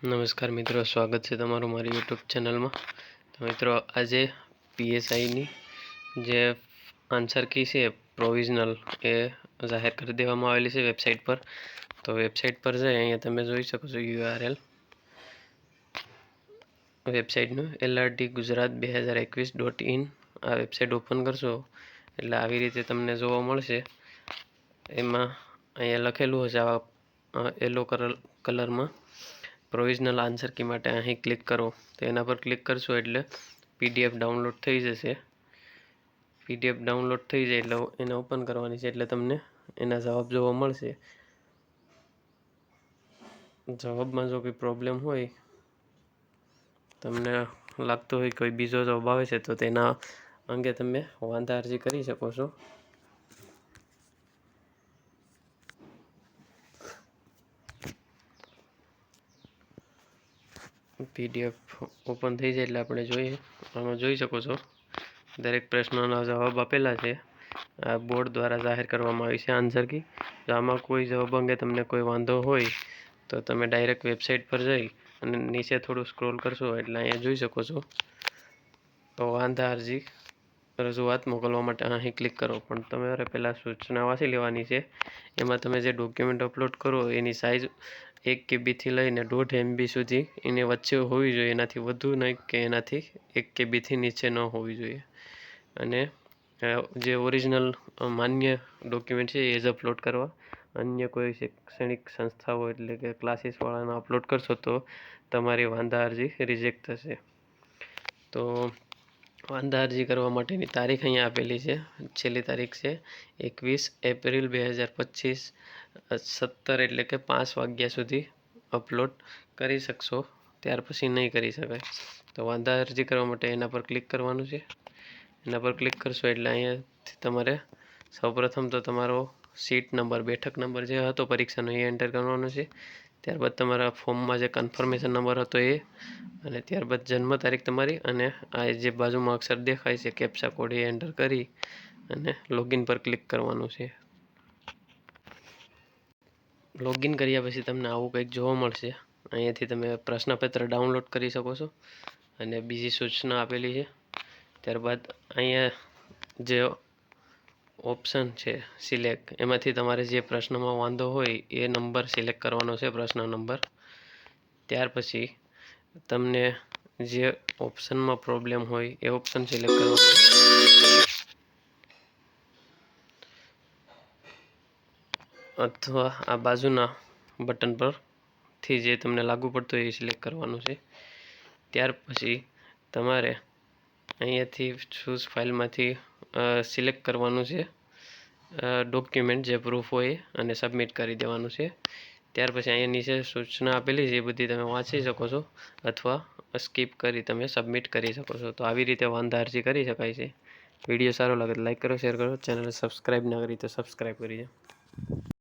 નમસ્કાર મિત્રો, સ્વાગત છે તમારું મારી યુટ્યુબ ચેનલમાં. તો મિત્રો, આજે પીએસઆઈની જે આન્સર કી છે પ્રોવિઝનલ એ જાહેર કરી દેવામાં આવેલી છે વેબસાઇટ પર. તો વેબસાઇટ પર જઈ અહીંયા તમે જોઈ શકો છો URL વેબસાઇટનું lrtgujarat2021.in. આ વેબસાઇટ ઓપન કરશો એટલે આવી રીતે તમને જોવા મળશે. એમાં અહીંયા લખેલું હશે આવા યલો કલરમાં પ્રોવિઝનલ આન્સર કી માટે અહીં ક્લિક કરો. તો એના પર ક્લિક કરશો એટલે PDF ડાઉનલોડ થઈ જશે. PDF ડાઉનલોડ થઈ જાય એટલે એને ઓપન કરવાની છે એટલે તમને એના જવાબ જોવા મળશે. જવાબમાં જો કોઈ પ્રોબ્લેમ હોય, તમને લાગતો હોય કોઈ બીજો જવાબ આવે છે તો તેના અંગે તમે વાંધા અરજી કરી શકો છો. PDF ઓપન થઈ જાય એટલે આપણે જોઈએ. આમાં જોઈ શકો છો દરેક પ્રશ્નના જવાબ આપેલા છે. આ બોર્ડ દ્વારા જાહેર કરવામાં આવી છે આન્સર કી. જો આમાં કોઈ જવાબ અંગે તમને કોઈ વાંધો હોય તો તમે ડાયરેક્ટ વેબસાઇટ પર જઈ અને નીચે થોડું સ્ક્રોલ કરશો એટલે અહીંયા જોઈ શકો છો તો વાંધા અરજી રજૂઆત મોકલવા માટે અહીં ક્લિક કરો. પણ તમારે પહેલાં સૂચના વાંચી લેવાની છે. એમાં તમે જે ડોક્યુમેન્ટ અપલોડ કરો એની સાઇઝ 1 KB થી લઈને 1.5 MB સુધી એની વચ્ચે હોવી જોઈએ. એનાથી વધુ નહીં કે એનાથી 1 KB થી નીચે ન હોવી જોઈએ. અને જે ઓરિજિનલ માન્ય ડોક્યુમેન્ટ છે એ જ અપલોડ કરવા. અન્ય કોઈ શૈક્ષણિક સંસ્થાઓ એટલે કે ક્લાસીસવાળાના અપલોડ કરશો તો તમારી વાંધા અરજી રિજેક્ટ થશે. તો વાંધા અરજી કરવા માટેની તારીખ અહીંયા આપેલી છે. છેલ્લી તારીખ છે 21 એપ્રિલ 2025, 17 એટલે કે 5 વાગ્યા સુધી અપલોડ કરી શકશો. ત્યાર પછી નહીં કરી શકાય. તો વાંધા અરજી કરવા માટે એના પર ક્લિક કરવાનું છે. એના પર ક્લિક કરશો એટલે અહીંયાથી તમારે સૌપ્રથમ તો તમારો સીટ નંબર, બેઠક નંબર જે હતો પરીક્ષાનો એ એન્ટર કરવાનો છે. ત્યારબાદ તમારા ફોર્મમાં જે કન્ફર્મેશન નંબર હતો એ, અને ત્યારબાદ જન્મ તારીખ તમારી, અને આ જે બાજુમાં અક્ષર દેખાય છે કેપ્ચા કોડ એ એન્ટર કરી અને લોગિન પર ક્લિક કરવાનું છે. લોગિન કર્યા પછી તમને આવું કંઈક જોવા મળશે. અહીંયાથી તમે પ્રશ્નપત્ર ડાઉનલોડ કરી શકો છો અને બીજી સૂચના આપેલી છે. ત્યારબાદ અહીંયા જે ઓપ્શન છે સિલેક્ટ, એમાંથી તમારે જે પ્રશ્નમાં વાંધો હોય એ નંબર સિલેક્ટ કરવાનો છે, પ્રશ્ન નંબર. ત્યાર પછી તમને જે ઓપ્શનમાં પ્રોબ્લેમ હોય એ ઓપ્શન સિલેક્ટ કરવાનો. અથવા આ બાજુના બટન પરથી જે તમને લાગુ પડતો હોય એ સિલેક્ટ કરવાનું છે. ત્યાર પછી તમારે અહીંયાથી ચૂઝ ફાઇલમાંથી સિલેક્ટ કરવાનું છે ડોક્યુમેન્ટ જે પ્રૂફ હોય અને સબમિટ કરી દેવાનું છે. ત્યાર પછી અહીંયા નીચે સૂચના આપેલી છે એ બધી તમે વાંચી શકો છો અથવા સ્કીપ કરી તમે સબમિટ કરી શકો છો. તો આવી રીતે વાંધા અરજી કરી શકાય છે. વિડીયો સારો લાગે તો લાઈક કરો, શેર કરો. ચેનલને સબસ્ક્રાઈબ ના કરી તો સબસ્ક્રાઈબ કરી દો.